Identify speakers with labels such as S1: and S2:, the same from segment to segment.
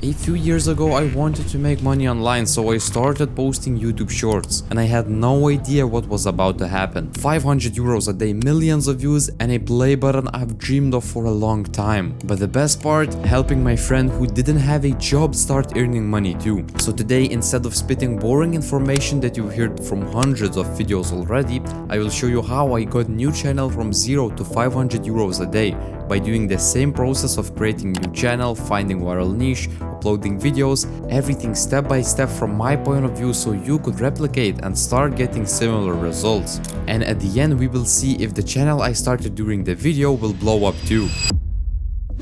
S1: A few years ago I wanted to make money online, so I started posting YouTube shorts and I had no idea what was about to happen. 500 euros a day, millions of views and a play button I've dreamed of for a long time. But the best part, helping my friend who didn't have a job start earning money too. So today, instead of spitting boring information that you've heard from hundreds of videos already, I will show you how I got new channel from 0 to 500 euros a day by doing the same process of creating new channel, finding viral niche, uploading videos, everything step by step from my point of view, so you could replicate and start getting similar results. And at the end we will see if the channel I started during the video will blow up too.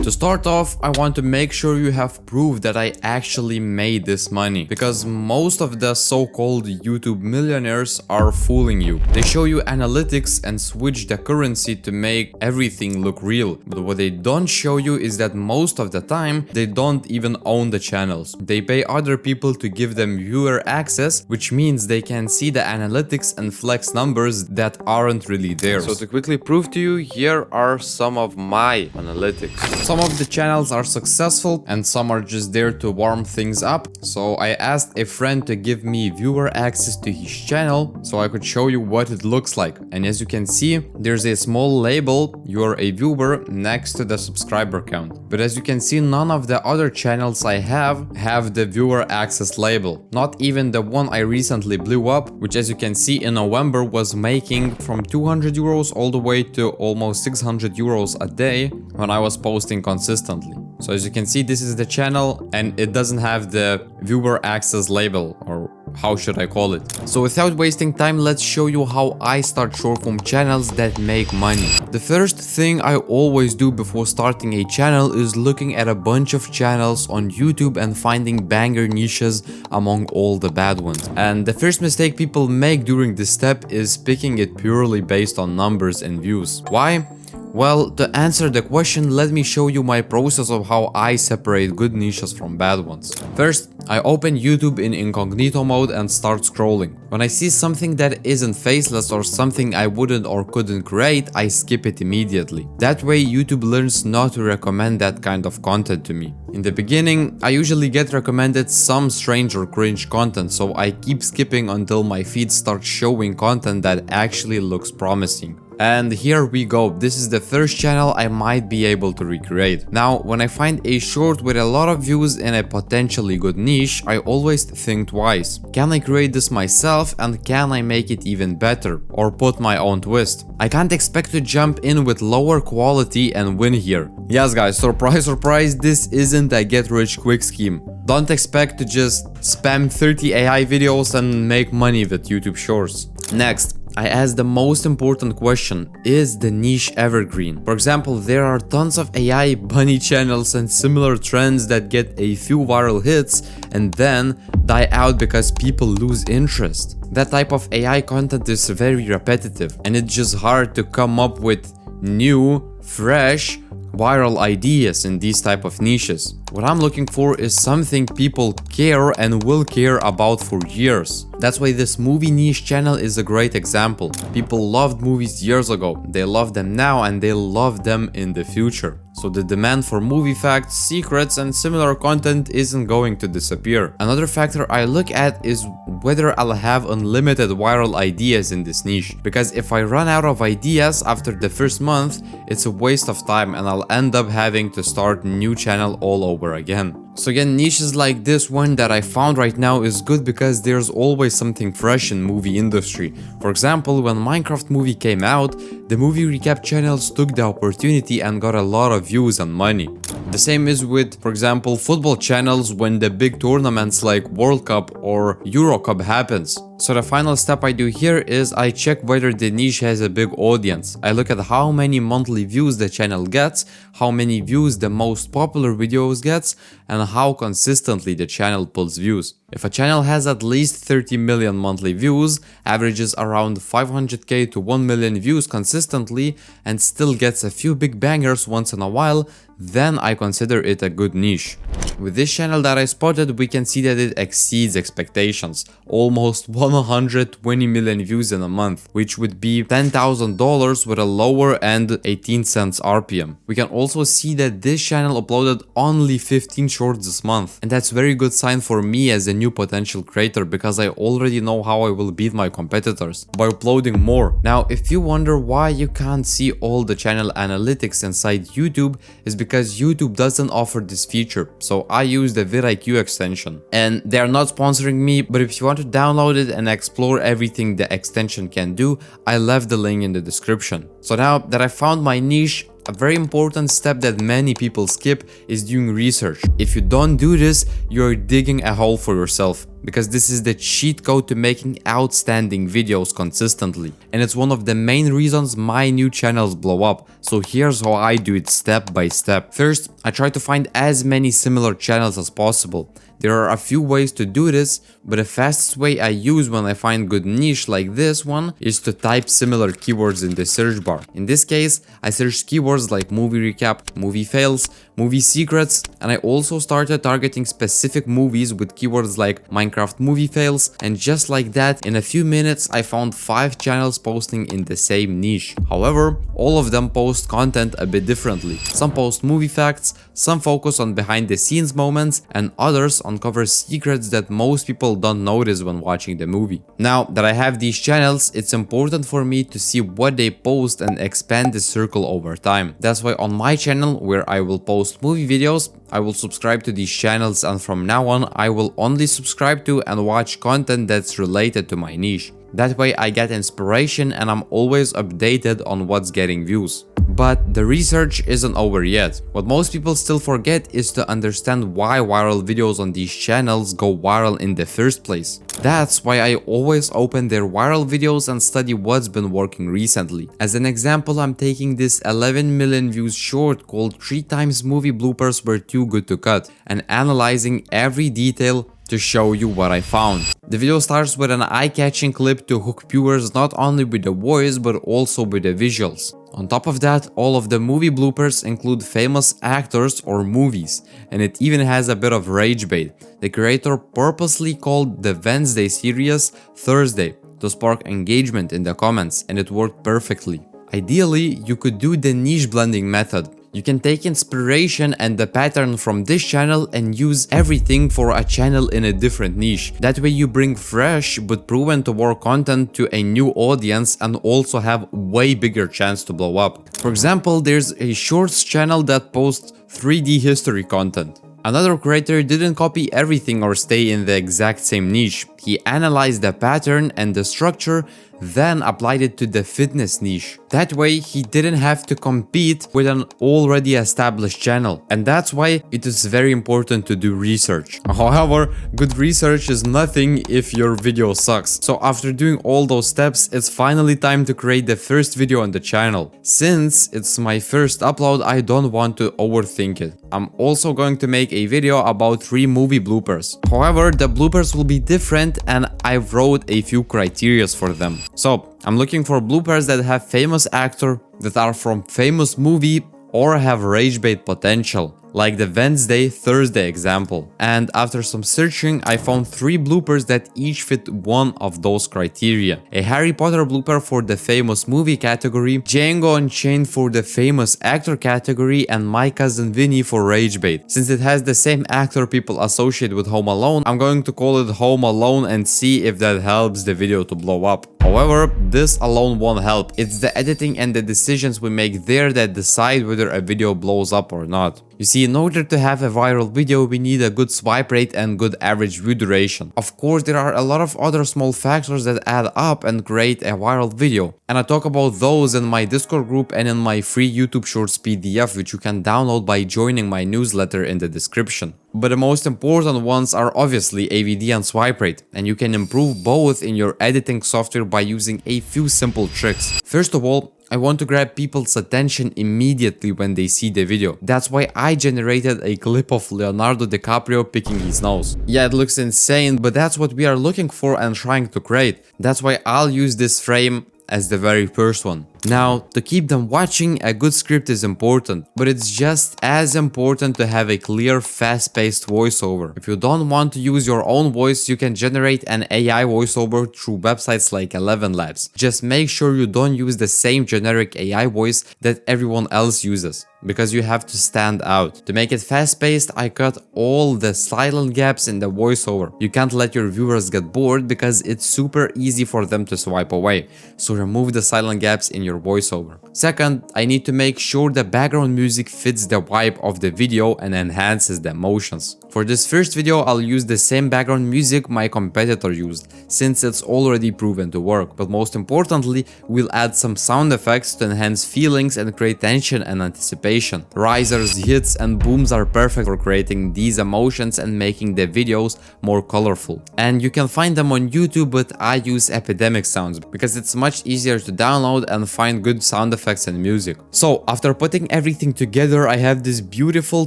S1: To start off, I want to make sure you have proof that I actually made this money, because most of the so-called YouTube millionaires are fooling you. They show you analytics and switch the currency to make everything look real. But what they don't show you is that most of the time they don't even own the channels. They pay other people to give them viewer access, which means they can see the analytics and flex numbers that aren't really theirs. So to quickly prove to you, here are some of my analytics. Some of the channels are successful and some are just there to warm things up. So I asked a friend to give me viewer access to his channel so I could show you what it looks like. And as you can see, there's a small label, you're a viewer, next to the subscriber count. But as you can see, none of the other channels I have the viewer access label. Not even the one I recently blew up, which as you can see in November was making from 200 euros all the way to almost 600 euros a day when I was posting consistently. So as you can see, this is the channel and it doesn't have the viewer access label, or how should I call it. So without wasting time, let's show you how I start short form channels that make money. The first thing I always do before starting a channel is looking at a bunch of channels on YouTube and finding banger niches among all the bad ones. And the first mistake people make during this step is picking it purely based on numbers and views. Why? Well, to answer the question, let me show you my process of how I separate good niches from bad ones. First, I open YouTube in incognito mode and start scrolling. When I see something that isn't faceless or something I wouldn't or couldn't create, I skip it immediately. That way YouTube learns not to recommend that kind of content to me. In the beginning, I usually get recommended some strange or cringe content, so I keep skipping until my feed starts showing content that actually looks promising. And here we go, this is the first channel I might be able to recreate. Now, when I find a short with a lot of views in a potentially good niche, I always think twice. Can I create this myself and can I make it even better? Or put my own twist? I can't expect to jump in with lower quality and win here. Yes guys, surprise surprise, this isn't a get rich quick scheme. Don't expect to just spam 30 AI videos and make money with YouTube Shorts. Next, I ask the most important question, is the niche evergreen? For example, there are tons of AI bunny channels and similar trends that get a few viral hits and then die out because people lose interest. That type of AI content is very repetitive and it's just hard to come up with new, fresh, viral ideas in these type of niches. What I'm looking for is something people care and will care about for years. That's why this movie niche channel is a great example. People loved movies years ago, they love them now and they love them in the future. So the demand for movie facts, secrets and similar content isn't going to disappear. Another factor I look at is whether I'll have unlimited viral ideas in this niche. Because if I run out of ideas after the first month, it's a waste of time and I'll end up having to start a new channel all over again. So again, niches like this one that I found right now is good because there's always something fresh in movie industry. For example, when Minecraft movie came out, the movie recap channels took the opportunity and got a lot of views and money. The same is with, for example, football channels when the big tournaments like World Cup or Euro Cup happens. So the final step I do here is I check whether the niche has a big audience. I look at how many monthly views the channel gets, how many views the most popular videos gets, and how consistently the channel pulls views. If a channel has at least 30 million monthly views, averages around 500k to 1 million views consistently, and still gets a few big bangers once in a while, then I consider it a good niche. With this channel that I spotted, we can see that it exceeds expectations. Almost 120 million views in a month, which would be $10,000 with a lower end 18 cents RPM. We can also see that this channel uploaded only 15 shorts this month. And that's very good sign for me as a new potential creator, because I already know how I will beat my competitors by uploading more. Now, if you wonder why you can't see all the channel analytics inside YouTube, is because YouTube doesn't offer this feature. So I use the vidIQ extension, and they are not sponsoring me, but if you want to download it and explore everything the extension can do, I left the link in the description. So now that I found my niche, a very important step that many people skip is doing research. If you don't do this, you're digging a hole for yourself, because this is the cheat code to making outstanding videos consistently. And it's one of the main reasons my new channels blow up. So here's how I do it step by step. First, I try to find as many similar channels as possible. There are a few ways to do this, but the fastest way I use when I find good niche like this one is to type similar keywords in the search bar. In this case, I searched keywords like movie recap, movie fails, movie secrets, and I also started targeting specific movies with keywords like Minecraft movie fails, and just like that, in a few minutes I found 5 channels posting in the same niche. However, all of them post content a bit differently. Some post movie facts, some focus on behind the scenes moments, and others uncover secrets that most people don't notice when watching the movie. Now that I have these channels, it's important for me to see what they post and expand the circle over time. That's why on my channel, where I will post movie videos, I will subscribe to these channels, and from now on I will only subscribe to and watch content that's related to my niche. That way I get inspiration and I'm always updated on what's getting views. But the research isn't over yet. What most people still forget is to understand why viral videos on these channels go viral in the first place. That's why I always open their viral videos and study what's been working recently. As an example, I'm taking this 11 million views short called 3 times movie bloopers were too good to cut, and analyzing every detail to show you what I found. The video starts with an eye-catching clip to hook viewers not only with the voice but also with the visuals. On top of that, all of the movie bloopers include famous actors or movies, and it even has a bit of rage bait. The creator purposely called the Wednesday series Thursday to spark engagement in the comments, and it worked perfectly. Ideally, you could do the niche blending method. You can take inspiration and the pattern from this channel and use everything for a channel in a different niche. That way you bring fresh but proven to work content to a new audience and also have way bigger chance to blow up. For example, there's a shorts channel that posts 3D history content. Another creator didn't copy everything or stay in the exact same niche. He analyzed the pattern and the structure, then applied it to the fitness niche. That way he didn't have to compete with an already established channel, and that's why it is very important to do research. However, good research is nothing if your video sucks. So after doing all those steps, it's finally time to create the first video on the channel. Since it's my first upload, I don't want to overthink it. I'm also going to make a video about 3 movie bloopers. However, the bloopers will be different and I wrote a few criteria for them. So I'm looking for bloopers that have famous actor, that are from famous movie, or have rage bait potential, like the Wednesday Thursday example. And after some searching, I found 3 bloopers that each fit one of those criteria. A Harry Potter blooper for the famous movie category, Django Unchained for the famous actor category, and My Cousin Vinny for rage bait. Since it has the same actor people associate with Home Alone, I'm going to call it Home Alone and see if that helps the video to blow up. However, this alone won't help. It's the editing and the decisions we make there that decide whether a video blows up or not. You see, in order to have a viral video, we need a good swipe rate and good average view duration. Of course, there are a lot of other small factors that add up and create a viral video. And I talk about those in my Discord group and in my free YouTube Shorts PDF, which you can download by joining my newsletter in the description. But the most important ones are obviously AVD and swipe rate, and you can improve both in your editing software by using a few simple tricks. First of all, I want to grab people's attention immediately when they see the video. That's why I generated a clip of Leonardo DiCaprio picking his nose. Yeah, it looks insane, but that's what we are looking for and trying to create. That's why I'll use this frame as the very first one. Now, to keep them watching, a good script is important, but it's just as important to have a clear, fast-paced voiceover. If you don't want to use your own voice, you can generate an AI voiceover through websites like 11 Labs. Just make sure you don't use the same generic AI voice that everyone else uses, because you have to stand out. To make it fast-paced, I cut all the silent gaps in the voiceover. You can't let your viewers get bored because it's super easy for them to swipe away, so remove the silent gaps in your voiceover. Second, I need to make sure the background music fits the vibe of the video and enhances the emotions. For this first video, I'll use the same background music my competitor used, since it's already proven to work. But most importantly, we'll add some sound effects to enhance feelings and create tension and anticipation. Risers, hits, and booms are perfect for creating these emotions and making the videos more colorful. And you can find them on YouTube, but I use Epidemic Sounds because it's much easier to download and find good sound effects and music. So after putting everything together, I have this beautiful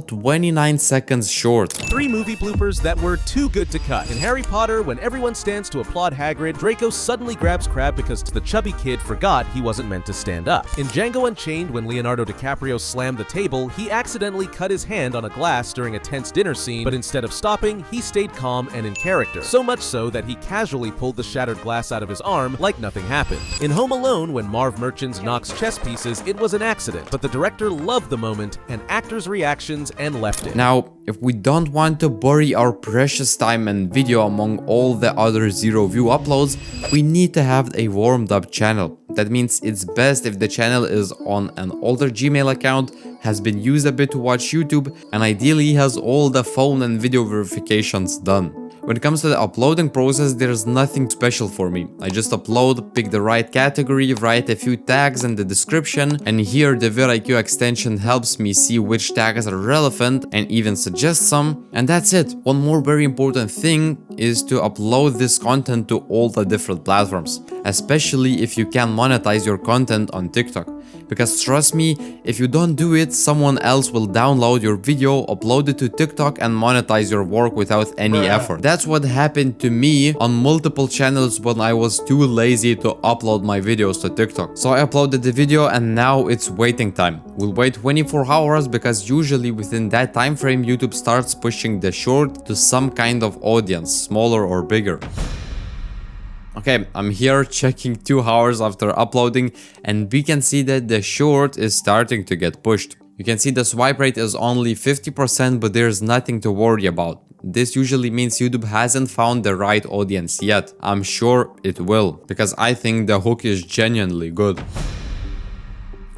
S1: 29 seconds short.
S2: 3 movie bloopers that were too good to cut. In Harry Potter, when everyone stands to applaud Hagrid, Draco suddenly grabs Crabbe because the chubby kid forgot he wasn't meant to stand up. In Django Unchained, when Leonardo DiCaprio slammed the table, he accidentally cut his hand on a glass during a tense dinner scene, but instead of stopping, he stayed calm and in character. So much so that he casually pulled the shattered glass out of his arm like nothing happened. In Home Alone, when Marv Merchants knocks chess pieces, it was an accident, but the director loved the moment and actors' reactions and left it.
S1: Now, if we don't want to bury our precious time and video among all the other zero view uploads, we need to have a warmed up channel. That means it's best if the channel is on an older Gmail account, has been used a bit to watch YouTube, and ideally has all the phone and video verifications done. When it comes to the uploading process, there's nothing special for me. I just upload, pick the right category, write a few tags in the description, and here the VidIQ extension helps me see which tags are relevant and even suggest some, and that's it. One more very important thing is to upload this content to all the different platforms, especially if you can monetize your content on TikTok. Because trust me, if you don't do it, someone else will download your video, upload it to TikTok and monetize your work without any effort. That's what happened to me on multiple channels when I was too lazy to upload my videos to TikTok. So I uploaded the video and now it's waiting time. We'll wait 24 hours because usually within that time frame YouTube starts pushing the short to some kind of audience, smaller or bigger. Okay, I'm here checking 2 hours after uploading and we can see that the short is starting to get pushed. You can see the swipe rate is only 50%, but there's nothing to worry about. This usually means YouTube hasn't found the right audience yet. I'm sure it will, because I think the hook is genuinely good.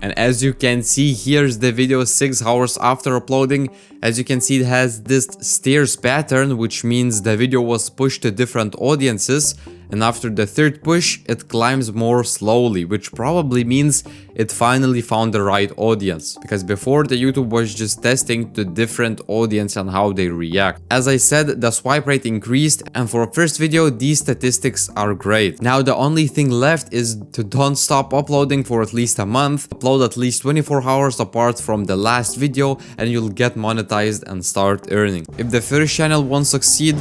S1: And as you can see, here's the video 6 hours after uploading. As you can see, it has this stairs pattern, which means the video was pushed to different audiences. And after the third push, it climbs more slowly, which probably means it finally found the right audience. Because before, the YouTube was just testing to different audience and how they react. As I said, the swipe rate increased, and for a first video, these statistics are great. Now the only thing left is to don't stop uploading for at least a month, upload at least 24 hours apart from the last video, and you'll get monetized and start earning. If the first channel won't succeed,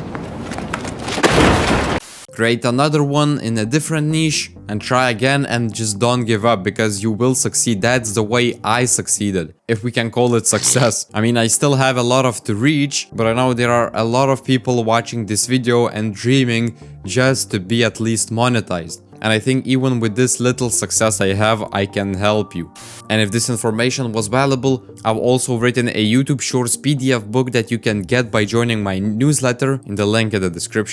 S1: create another one in a different niche and try again, and just don't give up because you will succeed. That's the way I succeeded, if we can call it success. I mean, I still have a lot of to reach, but I know there are a lot of people watching this video and dreaming just to be at least monetized. And I think even with this little success I have, I can help you. And if this information was valuable, I've also written a YouTube Shorts PDF book that you can get by joining my newsletter in the link in the description.